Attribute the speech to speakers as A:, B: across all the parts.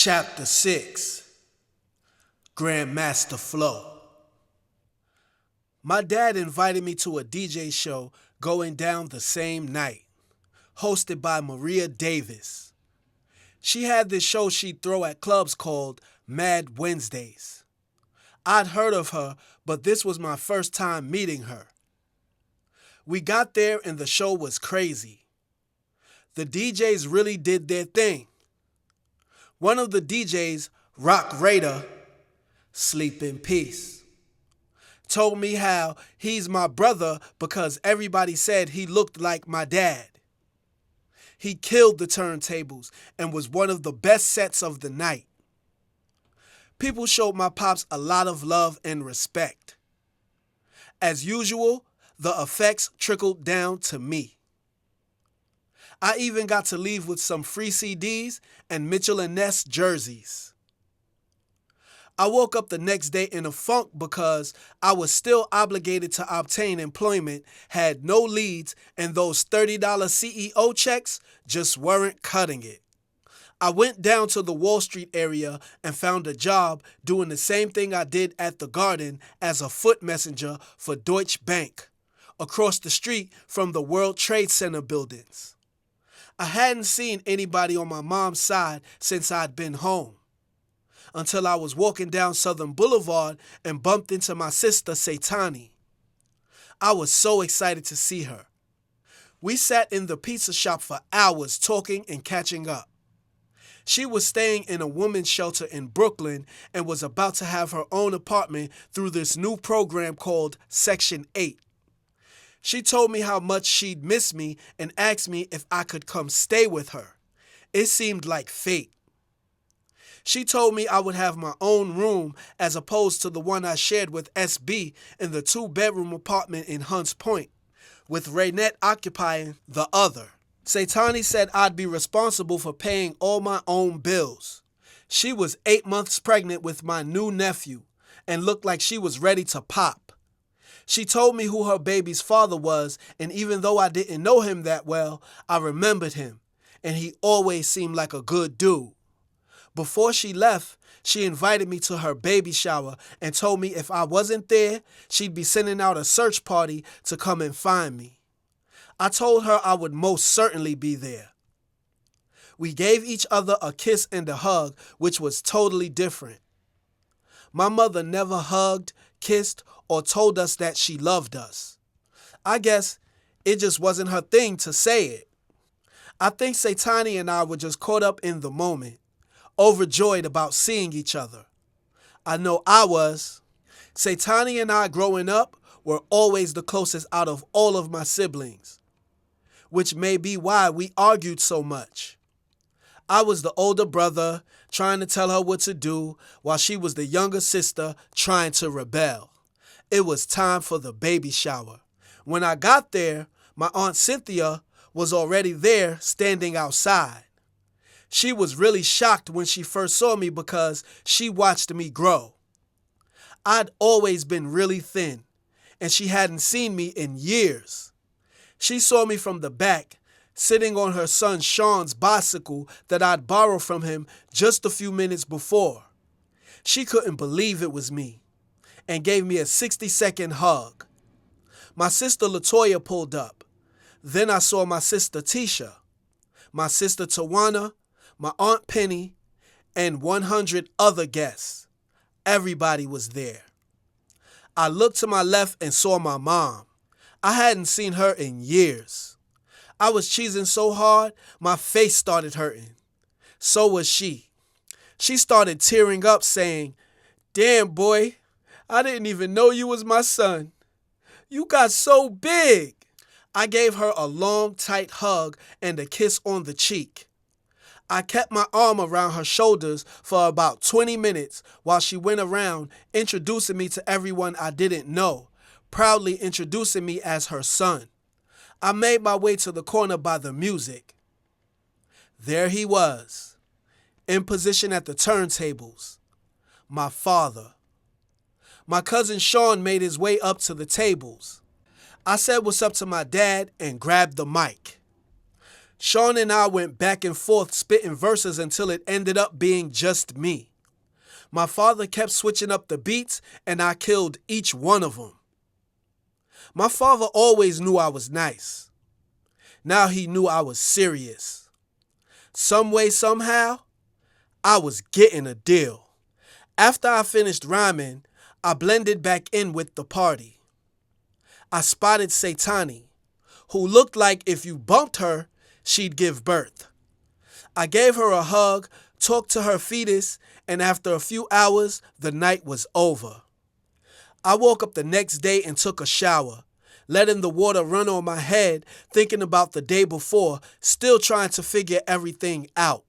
A: Chapter 6, Grandmaster Flow. My dad invited me to a DJ show going down the same night, hosted by Maria Davis. She had this show she'd throw at clubs called Mad Wednesdays. I'd heard of her, but this was my first time meeting her. We got there and the show was crazy. The DJs really did their thing. One of the DJs, Rock Raider, sleep in peace, told me how he's my brother because everybody said he looked like my dad. He killed the turntables and was one of the best sets of the night. People showed my pops a lot of love and respect. As usual, the effects trickled down to me. I even got to leave with some free CDs and Mitchell & Ness jerseys. I woke up the next day in a funk because I was still obligated to obtain employment, had no leads, and those $30 CEO checks just weren't cutting it. I went down to the Wall Street area and found a job doing the same thing I did at the Garden as a foot messenger for Deutsche Bank, across the street from the World Trade Center buildings. I hadn't seen anybody on my mom's side since I'd been home, until I was walking down Southern Boulevard and bumped into my sister Saitani. I was so excited to see her. We sat in the pizza shop for hours talking and catching up. She was staying in a women's shelter in Brooklyn and was about to have her own apartment through this new program called Section 8. She told me how much she'd miss me and asked me if I could come stay with her. It seemed like fate. She told me I would have my own room as opposed to the one I shared with SB in the 2-bedroom apartment in Hunts Point, with Raynette occupying the other. Saitani said I'd be responsible for paying all my own bills. She was 8 months pregnant with my new nephew and looked like she was ready to pop. She told me who her baby's father was, and even though I didn't know him that well, I remembered him, and he always seemed like a good dude. Before she left, she invited me to her baby shower and told me if I wasn't there, she'd be sending out a search party to come and find me. I told her I would most certainly be there. We gave each other a kiss and a hug, which was totally different. My mother never hugged, kissed, or told us that she loved us. I guess it just wasn't her thing to say it. I think Saitani and I were just caught up in the moment, overjoyed about seeing each other. I know I was. Saitani and I growing up were always the closest out of all of my siblings, which may be why we argued so much. I was the older brother trying to tell her what to do while she was the younger sister trying to rebel. It was time for the baby shower. When I got there, my Aunt Cynthia was already there standing outside. She was really shocked when she first saw me because she watched me grow. I'd always been really thin, and she hadn't seen me in years. She saw me from the back, sitting on her son Sean's bicycle that I'd borrowed from him just a few minutes before. She couldn't believe it was me and gave me a 60-second hug. My sister Latoya pulled up. Then I saw my sister Tisha, my sister Tawana, my Aunt Penny, and 100 other guests. Everybody was there. I looked to my left and saw my mom. I hadn't seen her in years. I was cheesing so hard, my face started hurting. So was she. She started tearing up saying, "Damn, boy, I didn't even know you was my son. You got so big." I gave her a long, tight hug and a kiss on the cheek. I kept my arm around her shoulders for about 20 minutes while she went around introducing me to everyone I didn't know, proudly introducing me as her son. I made my way to the corner by the music. There he was, in position at the turntables, my father. My cousin Sean made his way up to the tables. I said what's up to my dad and grabbed the mic. Sean and I went back and forth spitting verses until it ended up being just me. My father kept switching up the beats and I killed each one of them. My father always knew I was nice. Now he knew I was serious. Some way, somehow, I was getting a deal. After I finished rhyming, I blended back in with the party. I spotted Satani, who looked like if you bumped her, she'd give birth. I gave her a hug, talked to her fetus, and after a few hours, the night was over. I woke up the next day and took a shower, letting the water run on my head, thinking about the day before, still trying to figure everything out.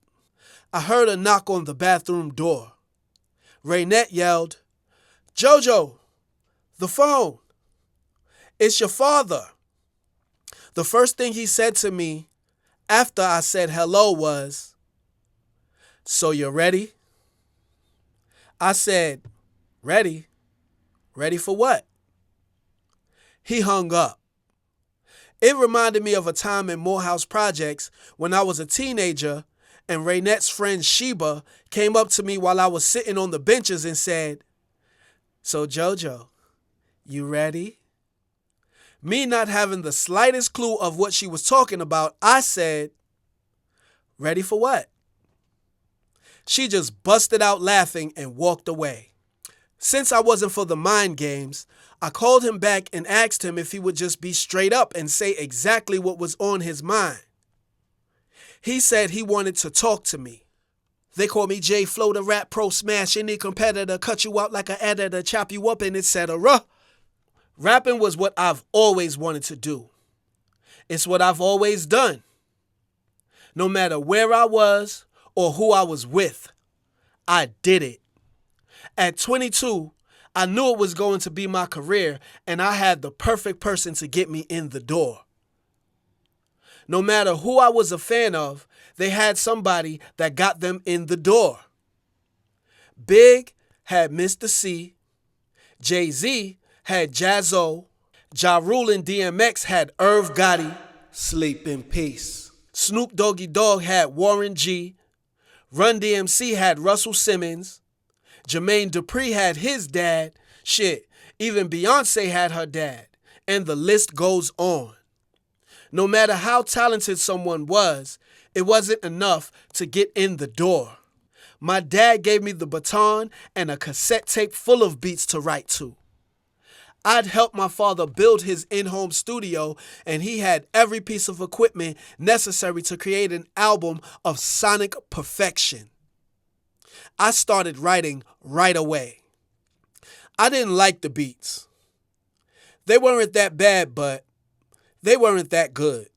A: I heard a knock on the bathroom door. Raynette yelled, "Jojo, the phone. It's your father." The first thing he said to me after I said hello was, "So you're ready?" I said, "Ready? Ready for what?" He hung up. It reminded me of a time in Morehouse Projects when I was a teenager and Raynette's friend Sheba came up to me while I was sitting on the benches and said, "So Jojo, you ready?" Me not having the slightest clue of what she was talking about, I said, "Ready for what?" She just busted out laughing and walked away. Since I wasn't for the mind games, I called him back and asked him if he would just be straight up and say exactly what was on his mind. He said he wanted to talk to me. They call me J Flow, the rap pro, smash any competitor, cut you out like an editor, chop you up and etc. Rapping was what I've always wanted to do. It's what I've always done. No matter where I was or who I was with, I did it. At 22, I knew it was going to be my career and I had the perfect person to get me in the door. No matter who I was a fan of, they had somebody that got them in the door. Big had Mr. C, Jay-Z had Jaz-O, Ja Rule and DMX had Irv Gotti, sleep in peace. Snoop Doggy Dogg had Warren G, Run DMC had Russell Simmons, Jermaine Dupri had his dad, even Beyonce had her dad, and the list goes on. No matter how talented someone was, it wasn't enough to get in the door. My dad gave me the baton and a cassette tape full of beats to write to. I'd helped my father build his in-home studio, and he had every piece of equipment necessary to create an album of sonic perfection. I started writing right away. I didn't like the beats. They weren't that bad, but they weren't that good.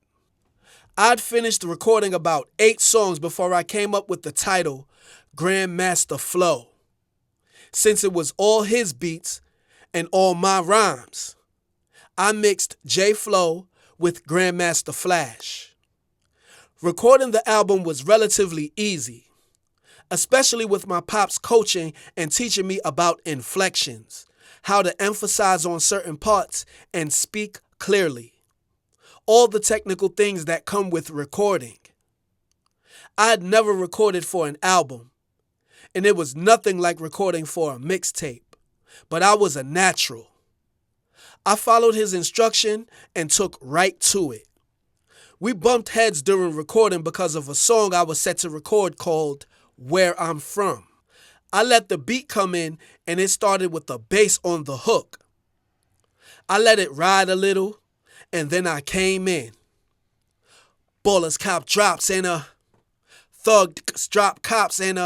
A: I'd finished recording about 8 songs before I came up with the title Grandmaster Flow. Since it was all his beats and all my rhymes, I mixed J Flow with Grandmaster Flash. Recording the album was relatively easy, especially with my pops coaching and teaching me about inflections, how to emphasize on certain parts and speak clearly. All the technical things that come with recording. I'd never recorded for an album, and it was nothing like recording for a mixtape, but I was a natural. I followed his instruction and took right to it. We bumped heads during recording because of a song I was set to record called Where I'm From. I let the beat come in and it started with the bass on the hook. I let it ride a little and then I came in. Ballers cop drops and thugs drop cops and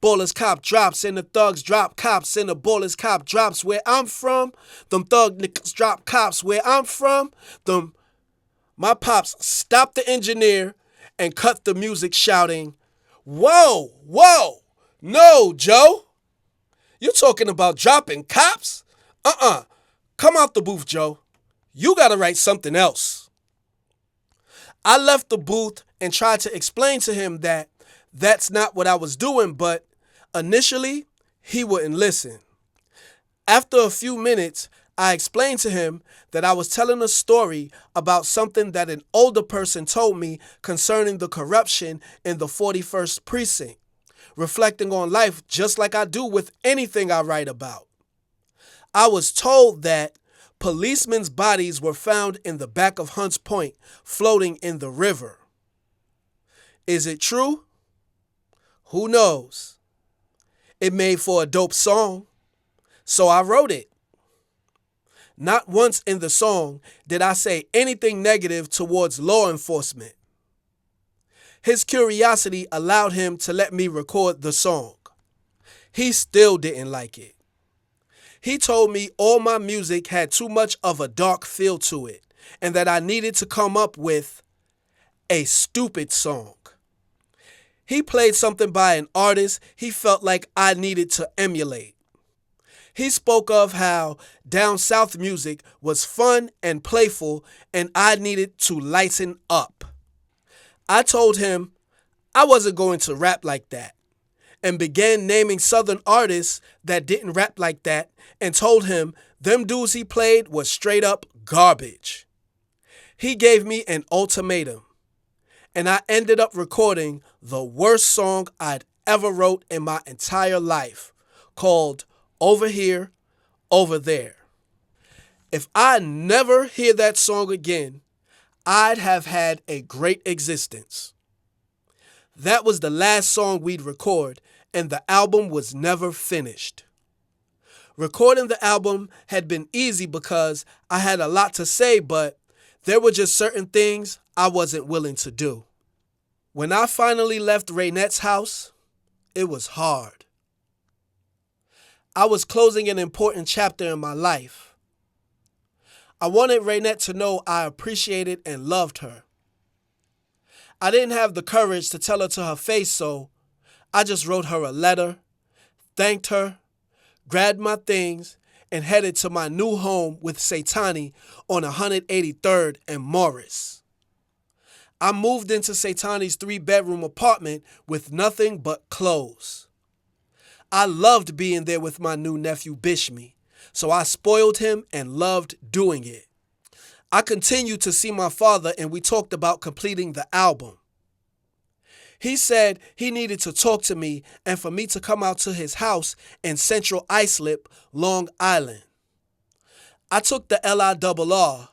A: ballers cop drops and the thugs drop cops and the ballers cop drops where I'm from. Them thug niggas drop cops where I'm from. My pops stopped the engineer and cut the music shouting, "Whoa, whoa, no, Joe. You talking about dropping cops? Come out the booth, Joe. You gotta write something else." I left the booth and tried to explain to him that that's not what I was doing, but initially, he wouldn't listen. After a few minutes, I explained to him that I was telling a story about something that an older person told me concerning the corruption in the 41st precinct, reflecting on life just like I do with anything I write about. I was told that policemen's bodies were found in the back of Hunts Point, floating in the river. Is it true? Who knows? It made for a dope song, so I wrote it. Not once in the song did I say anything negative towards law enforcement. His curiosity allowed him to let me record the song. He still didn't like it. He told me all my music had too much of a dark feel to it and that I needed to come up with a stupid song. He played something by an artist he felt like I needed to emulate. He spoke of how down south music was fun and playful and I needed to lighten up. I told him I wasn't going to rap like that and began naming southern artists that didn't rap like that and told him them dudes he played was straight up garbage. He gave me an ultimatum and I ended up recording the worst song I'd ever wrote in my entire life, called Over Here, Over There. If I never hear that song again, I'd have had a great existence. That was the last song we'd record, and the album was never finished. Recording the album had been easy because I had a lot to say, but there were just certain things I wasn't willing to do. When I finally left Raynette's house, it was hard. I was closing an important chapter in my life. I wanted Raynette to know I appreciated and loved her. I didn't have the courage to tell her to her face, so I just wrote her a letter, thanked her, grabbed my things, and headed to my new home with Satani on 183rd and Morris. I moved into Satani's 3-bedroom apartment with nothing but clothes. I loved being there with my new nephew Bishmi, so I spoiled him and loved doing it. I continued to see my father and we talked about completing the album. He said he needed to talk to me and for me to come out to his house in Central Islip, Long Island. I took the LIRR,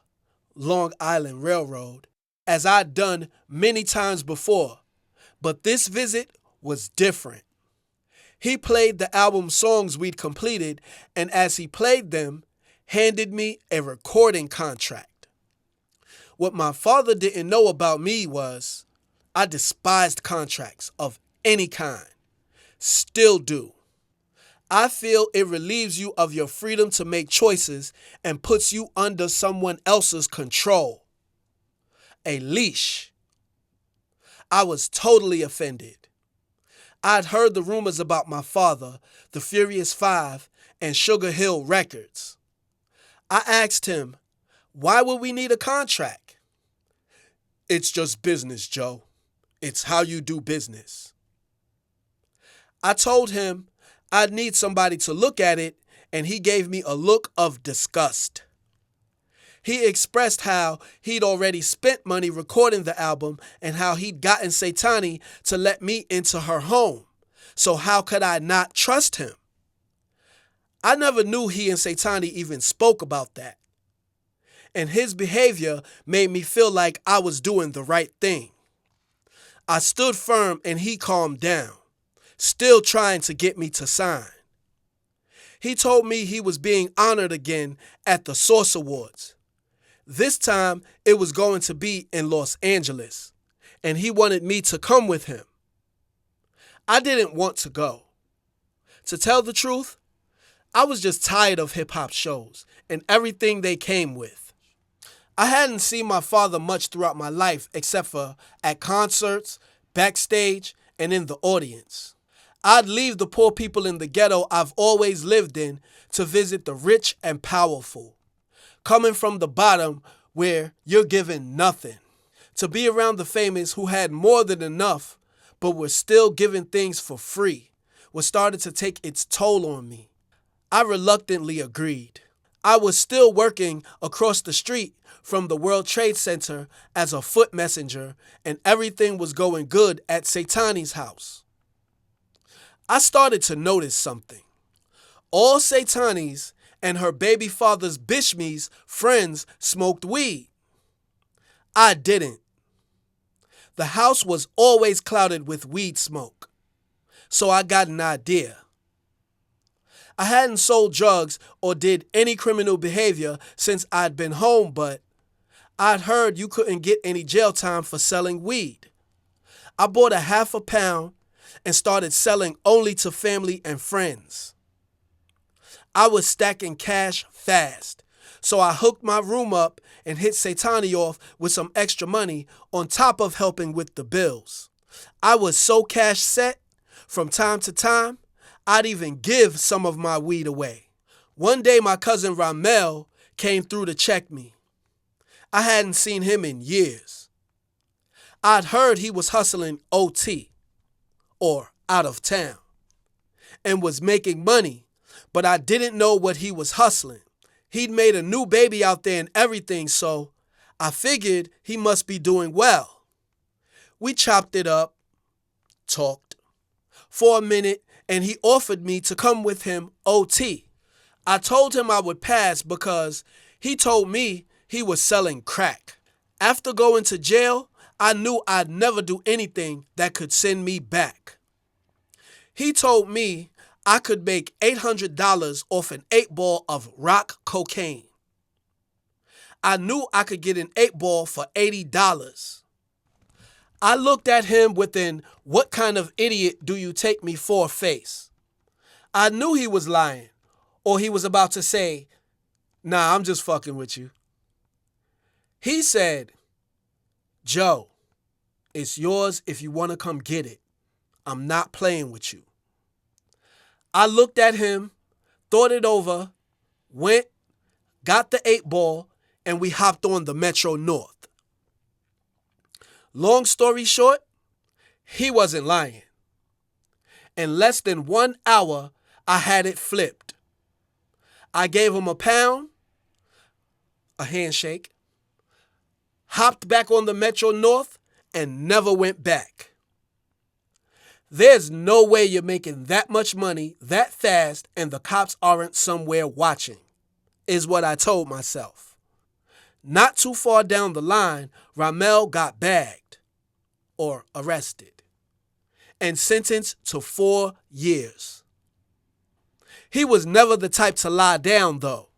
A: Long Island Railroad, as I'd done many times before, but this visit was different. He played the album songs we'd completed, and as he played them, handed me a recording contract. What my father didn't know about me was I despised contracts of any kind. Still do. I feel it relieves you of your freedom to make choices and puts you under someone else's control. A leash. I was totally offended. I'd heard the rumors about my father, the Furious Five, and Sugar Hill Records. I asked him, why would we need a contract? It's just business, Joe. It's how you do business. I told him I'd need somebody to look at it, and he gave me a look of disgust. He expressed how he'd already spent money recording the album and how he'd gotten Satani to let me into her home. So how could I not trust him? I never knew he and Satani even spoke about that. And his behavior made me feel like I was doing the right thing. I stood firm and he calmed down, still trying to get me to sign. He told me he was being honored again at the Source Awards. This time, it was going to be in Los Angeles, and he wanted me to come with him. I didn't want to go. To tell the truth, I was just tired of hip-hop shows and everything they came with. I hadn't seen my father much throughout my life except for at concerts, backstage, and in the audience. I'd leave the poor people in the ghetto I've always lived in to visit the rich and powerful. Coming from the bottom where you're given nothing. To be around the famous who had more than enough but were still given things for free was starting to take its toll on me. I reluctantly agreed. I was still working across the street from the World Trade Center as a foot messenger, and everything was going good at Satani's house. I started to notice something. All Satani's and her baby father's Bishmi's friends smoked weed. I didn't. The house was always clouded with weed smoke. So I got an idea. I hadn't sold drugs or did any criminal behavior since I'd been home, but I'd heard you couldn't get any jail time for selling weed. I bought a half a pound and started selling only to family and friends. I was stacking cash fast, so I hooked my room up and hit Satani off with some extra money on top of helping with the bills. I was so cash set, from time to time, I'd even give some of my weed away. One day my cousin Ramel came through to check me. I hadn't seen him in years. I'd heard he was hustling OT, or out of town, and was making money, but I didn't know what he was hustling. He'd made a new baby out there and everything, so I figured he must be doing well. We chopped it up, talked for a minute, and he offered me to come with him OT. I told him I would pass because he told me he was selling crack. After going to jail, I knew I'd never do anything that could send me back. He told me I could make $800 off an 8-ball of rock cocaine. I knew I could get an 8-ball for $80. I looked at him with an "what kind of idiot do you take me for" face. I knew he was lying, or he was about to say, "Nah, I'm just fucking with you." He said, "Joe, it's yours if you want to come get it. I'm not playing with you." I looked at him, thought it over, went, got the 8-ball, and we hopped on the Metro North. Long story short, he wasn't lying. In less than 1 hour, I had it flipped. I gave him a pound, a handshake, hopped back on the Metro North, and never went back. There's no way you're making that much money that fast and the cops aren't somewhere watching, is what I told myself. Not too far down the line, Ramel got bagged, or arrested, and sentenced to 4 years. He was never the type to lie down, though.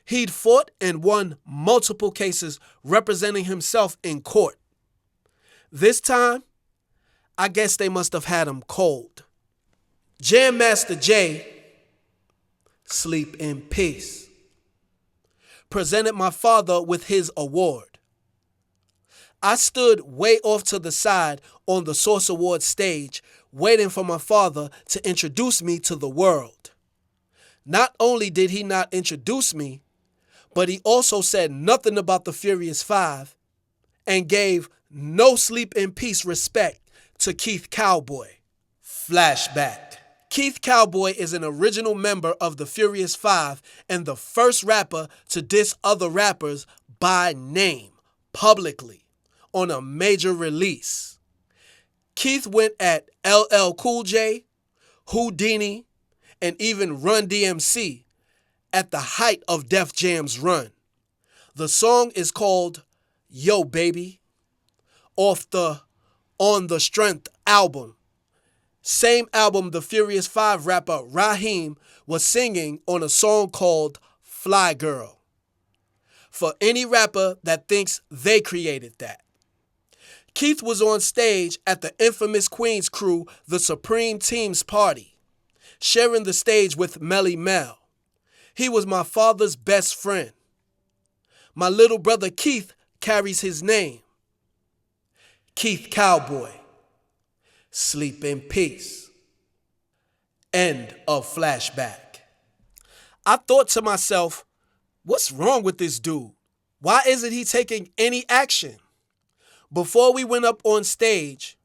A: He'd fought and won multiple cases representing himself in court. This time, I guess they must have had him cold. Jam Master Jay, sleep in peace, presented my father with his award. I stood way off to the side on the Source Award stage, waiting for my father to introduce me to the world. Not only did he not introduce me, but he also said nothing about the Furious Five and gave no sleep in peace respect to Keith Cowboy. Flashback. Keith Cowboy is an original member of the Furious Five and the first rapper to diss other rappers by name, publicly, on a major release. Keith went at LL Cool J, Houdini, and even Run DMC at the height of Def Jam's run. The song is called Yo Baby, off the On the Strength album. Same album the Furious Five rapper Raheem was singing on a song called Fly Girl. For any rapper that thinks they created that. Keith was on stage at the infamous Queens crew The Supreme Team's party, sharing the stage with Melly Mel. He was my father's best friend. My little brother Keith carries his name. Keith Cowboy. Sleep in peace. End of flashback. I thought to myself, what's wrong with this dude? Why isn't he taking any action? Before we went up on stage,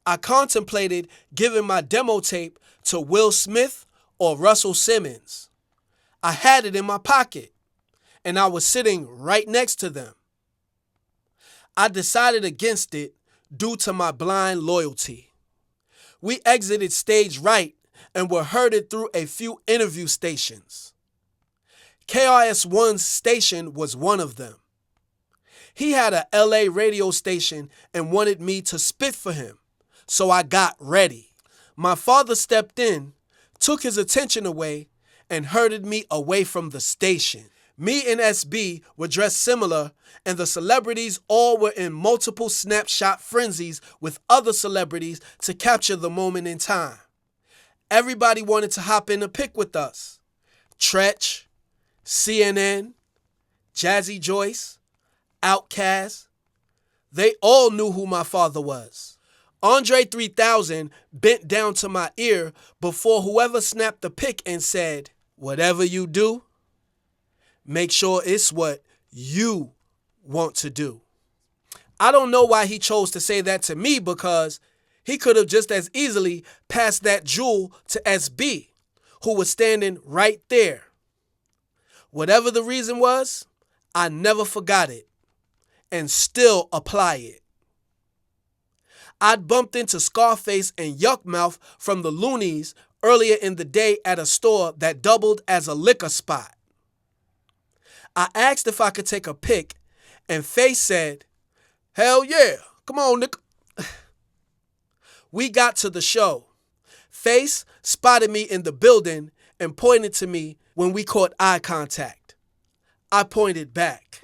A: I contemplated giving my demo tape to Will Smith or Russell Simmons. I had it in my pocket. and I was sitting right next to them. I decided against it due to my blind loyalty. We exited stage right and were herded through a few interview stations. KRS-One's station was one of them. He had a LA radio station and wanted me to spit for him, so I got ready. My father stepped in, took his attention away, and herded me away from the station. Me and SB were dressed similar, and the celebrities all were in multiple snapshot frenzies with other celebrities to capture the moment in time. Everybody wanted to hop in a pic with us. Tretch, CNN, Jazzy Joyce, Outkast. They all knew who my father was. Andre 3000 bent down to my ear before whoever snapped the pic and said, "Whatever you do, make sure it's what you want to do." I don't know why he chose to say that to me, because he could have just as easily passed that jewel to SB, who was standing right there. Whatever the reason was, I never forgot it and still apply it. I'd bumped into Scarface and Yuckmouth from the Loonies earlier in the day at a store that doubled as a liquor spot. I asked if I could take a pic, and Face said, "Hell yeah, come on, nigga." We got to the show. Face spotted me in the building and pointed to me when we caught eye contact. I pointed back.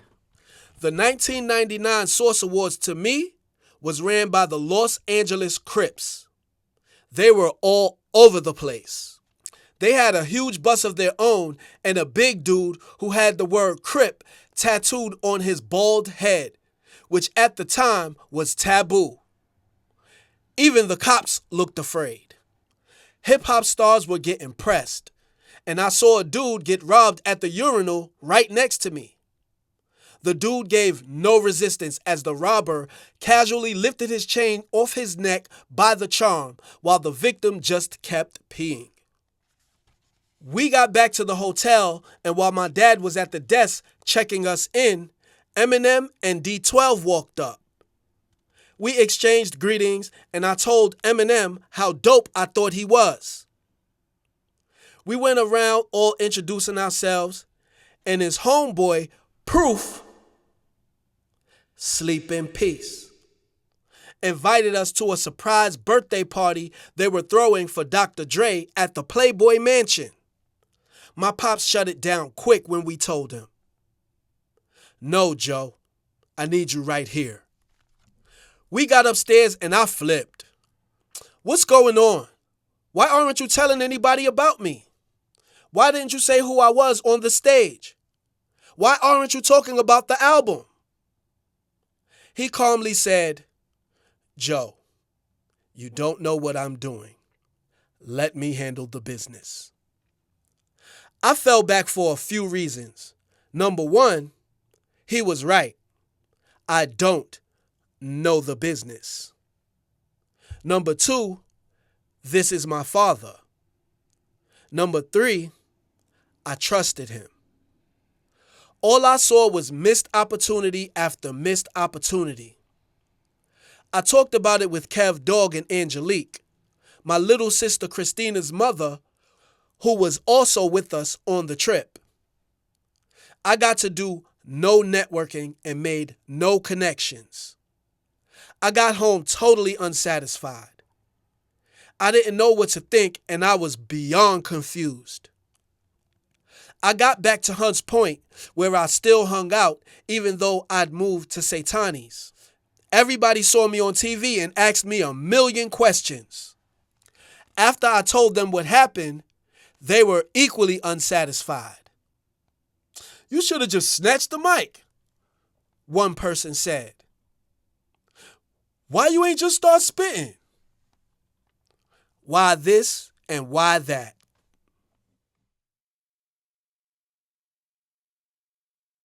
A: The 1999 Source Awards, to me, was ran by the Los Angeles Crips. They were all over the place. They had a huge bus of their own and a big dude who had the word Crip tattooed on his bald head, which at the time was taboo. Even the cops looked afraid. Hip-hop stars were getting pressed, and I saw a dude get robbed at the urinal right next to me. The dude gave no resistance as the robber casually lifted his chain off his neck by the charm while the victim just kept peeing. We got back to the hotel, and while my dad was at the desk checking us in, Eminem and D12 walked up. We exchanged greetings, and I told Eminem how dope I thought he was. We went around all introducing ourselves, and his homeboy, Proof, sleep in peace, invited us to a surprise birthday party they were throwing for Dr. Dre at the Playboy Mansion. My pops shut it down quick when we told him, "No, Joe, I need you right here." We got upstairs and I flipped. "What's going on? Why aren't you telling anybody about me? Why didn't you say who I was on the stage? Why aren't you talking about the album?" He calmly said, "Joe, you don't know what I'm doing. Let me handle the business." I fell back for a few reasons. Number one, he was right. I don't know the business. Number two, this is my father. Number three, I trusted him. All I saw was missed opportunity after missed opportunity. I talked about it with Kev Dog and Angelique, my little sister Christina's mother, who was also with us on the trip. I got to do no networking and made no connections. I got home totally unsatisfied. I didn't know what to think, and I was beyond confused. I got back to Hunts Point, where I still hung out, even though I'd moved to Satani's. Everybody saw me on TV and asked me a million questions. After I told them what happened, they were equally unsatisfied. "You should have just snatched the mic," one person said. "Why you ain't just start spitting?" Why this and why that?